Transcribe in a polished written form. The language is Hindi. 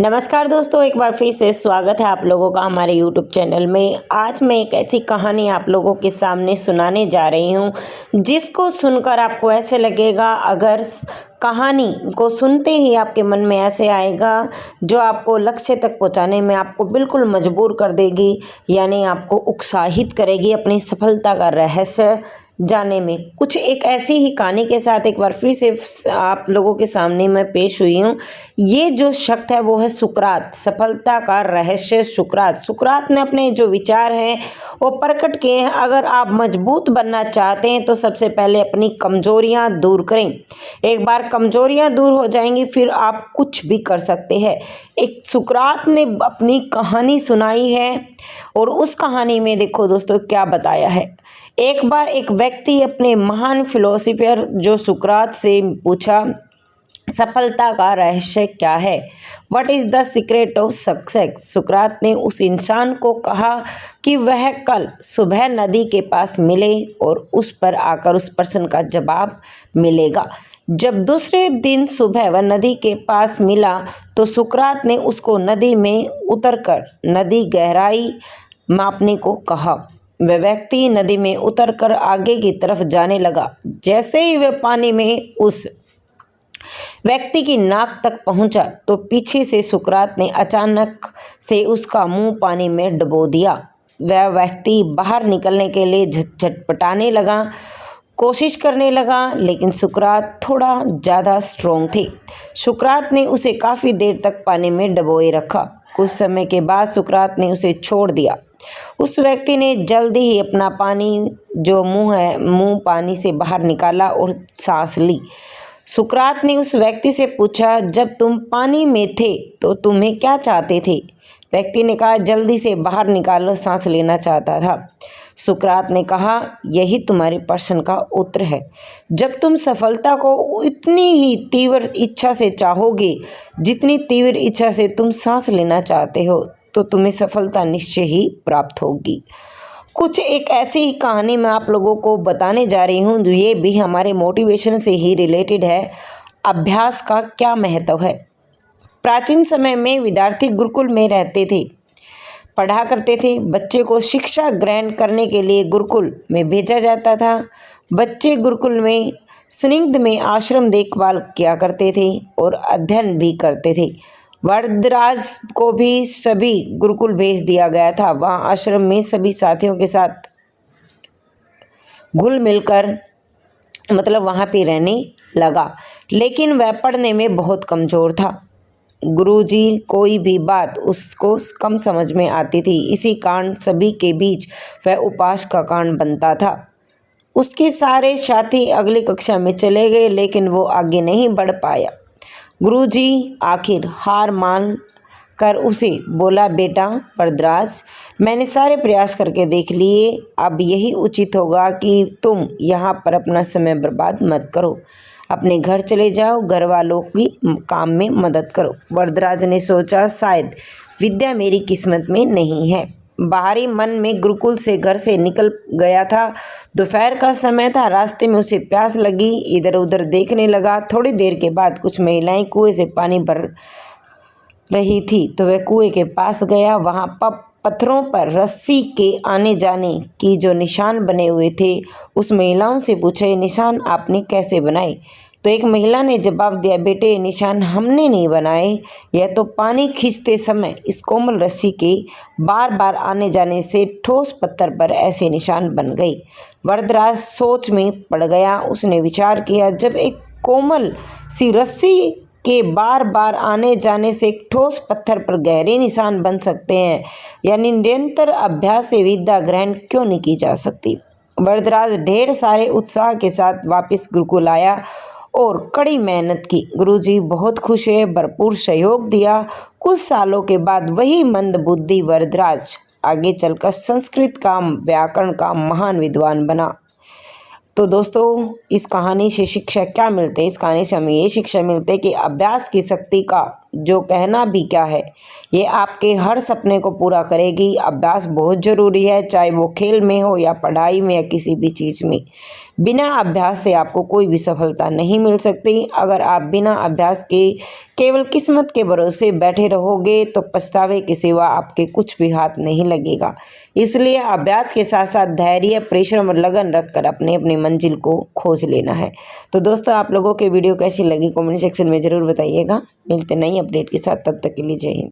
नमस्कार दोस्तों, एक बार फिर से स्वागत है आप लोगों का हमारे YouTube चैनल में। आज मैं एक ऐसी कहानी आप लोगों के सामने सुनाने जा रही हूँ जिसको सुनकर आपको ऐसे लगेगा, अगर कहानी को सुनते ही आपके मन में ऐसे आएगा जो आपको लक्ष्य तक पहुँचाने में आपको बिल्कुल मजबूर कर देगी, यानी आपको उत्साहित करेगी अपनी सफलता का रहस्य जाने में। कुछ एक ऐसी ही कहानी के साथ एक बार फिर से आप लोगों के सामने मैं पेश हुई हूँ। ये जो शख्स है वो है सुकरात, सफलता का रहस्य सुकरात। सुकरात ने अपने जो विचार हैं वो प्रकट किए हैं। अगर आप मजबूत बनना चाहते हैं तो सबसे पहले अपनी कमजोरियां दूर करें। एक बार कमजोरियां दूर हो जाएंगी फिर आप कुछ भी कर सकते हैं। एक सुकरात ने अपनी कहानी सुनाई है और उस कहानी में देखो दोस्तों क्या बताया है। एक बार एक व्यक्ति अपने महान फिलोसोफर जो सुकरात से पूछा, सफलता का रहस्य क्या है? What is the secret of success? सुकरात ने उस इंसान को कहा कि वह कल सुबह नदी के पास मिले और उस पर आकर उस प्रश्न का जवाब मिलेगा। जब दूसरे दिन सुबह वह नदी के पास मिला तो सुकरात ने उसको नदी में उतरकर नदी गहराई मापने को कहा। वह व्यक्ति नदी में उतरकर आगे की तरफ जाने लगा। जैसे ही वह पानी में उस व्यक्ति की नाक तक पहुंचा तो पीछे से सुकरात ने अचानक से उसका मुंह पानी में डुबो दिया। वह व्यक्ति बाहर निकलने के लिए झटपटाने लगा, कोशिश करने लगा, लेकिन सुकरात थोड़ा ज़्यादा स्ट्रोंग थे। सुकरात ने उसे काफ़ी देर तक पानी में डुबोए रखा। कुछ समय के बाद सुकरात ने उसे छोड़ दिया। उस व्यक्ति ने जल्दी ही अपना मुंह पानी से बाहर निकाला और सांस ली। सुकरात ने उस व्यक्ति से पूछा, जब तुम पानी में थे तो तुम्हें क्या चाहते थे? व्यक्ति ने कहा, जल्दी से बाहर निकालो, सांस लेना चाहता था। सुकरात ने कहा, यही तुम्हारे प्रश्न का उत्तर है। जब तुम सफलता को इतनी ही तीव्र इच्छा से चाहोगे जितनी तीव्र इच्छा से तुम सांस लेना चाहते हो तो तुम्हें सफलता निश्चय ही प्राप्त होगी। कुछ एक ऐसी ही कहानी मैं आप लोगों को बताने जा रही हूँ जो ये भी हमारे मोटिवेशन से ही रिलेटेड है। अभ्यास का क्या महत्व है? प्राचीन समय में विद्यार्थी गुरुकुल में रहते थे, पढ़ा करते थे। बच्चे को शिक्षा ग्रहण करने के लिए गुरुकुल में भेजा जाता था। बच्चे गुरुकुल में स्निग्ध में आश्रम देखभाल किया करते थे और अध्ययन भी करते थे। वरदराज को भी सभी गुरुकुल भेज दिया गया था। वहाँ आश्रम में सभी साथियों के साथ घुल मिलकर वहाँ पे रहने लगा, लेकिन वह पढ़ने में बहुत कमज़ोर था। गुरुजी कोई भी बात उसको कम समझ में आती थी, इसी कारण सभी के बीच वह उपहास का कारण बनता था। उसके सारे साथी अगली कक्षा में चले गए लेकिन वो आगे नहीं बढ़ पाया। गुरुजी आखिर हार मान कर उसे बोला, बेटा वरदराज, मैंने सारे प्रयास करके देख लिए, अब यही उचित होगा कि तुम यहाँ पर अपना समय बर्बाद मत करो, अपने घर चले जाओ, घर वालों की काम में मदद करो। वरदराज ने सोचा, शायद विद्या मेरी किस्मत में नहीं है। बाहरी मन में गुरुकुल से घर से निकल गया था। दोपहर का समय था। रास्ते में उसे प्यास लगी, इधर उधर देखने लगा। थोड़ी देर के बाद कुछ महिलाएं कुएं से पानी भर रही थी तो वह कुएं के पास गया। वहां पत्थरों पर रस्सी के आने जाने की जो निशान बने हुए थे, उस महिलाओं से पूछा, ये निशान आपने कैसे बनाए? तो एक महिला ने जवाब दिया, बेटे ये निशान हमने नहीं बनाए, यह तो पानी खींचते समय इस कोमल रस्सी के बार बार आने जाने से ठोस पत्थर पर ऐसे निशान बन गए। वरदराज सोच में पड़ गया। उसने विचार किया, जब एक कोमल सी रस्सी के बार बार आने जाने से एक ठोस पत्थर पर गहरे निशान बन सकते हैं, यानी निरंतर अभ्यास से विद्या ग्रहण क्यों नहीं की जा सकती? वरदराज ढेर सारे उत्साह के साथ वापस गुरुकुल आया और कड़ी मेहनत की। गुरुजी बहुत खुश हुए, भरपूर सहयोग दिया। कुछ सालों के बाद वही मंदबुद्धि वरदराज आगे चलकर संस्कृत का व्याकरण का महान विद्वान बना। तो दोस्तों, इस कहानी से शिक्षा क्या मिलती है? इस कहानी से हमें ये शिक्षा मिलती है कि अभ्यास की शक्ति का जो कहना भी क्या है, ये आपके हर सपने को पूरा करेगी। अभ्यास बहुत ज़रूरी है, चाहे वो खेल में हो या पढ़ाई में या किसी भी चीज़ में। बिना अभ्यास से आपको कोई भी सफलता नहीं मिल सकती। अगर आप बिना अभ्यास के केवल किस्मत के भरोसे बैठे रहोगे तो पछतावे के सिवा आपके कुछ भी हाथ नहीं लगेगा। इसलिए अभ्यास के साथ साथ धैर्य, परिश्रम और लगन रखकर अपने अपनी मंजिल को खोज लेना है। तो दोस्तों, आप लोगों के वीडियो कैसी लगी कमेंट सेक्शन में ज़रूर बताइएगा। मिलते नई अपडेट के साथ, तब तक के लिए जय हिंद।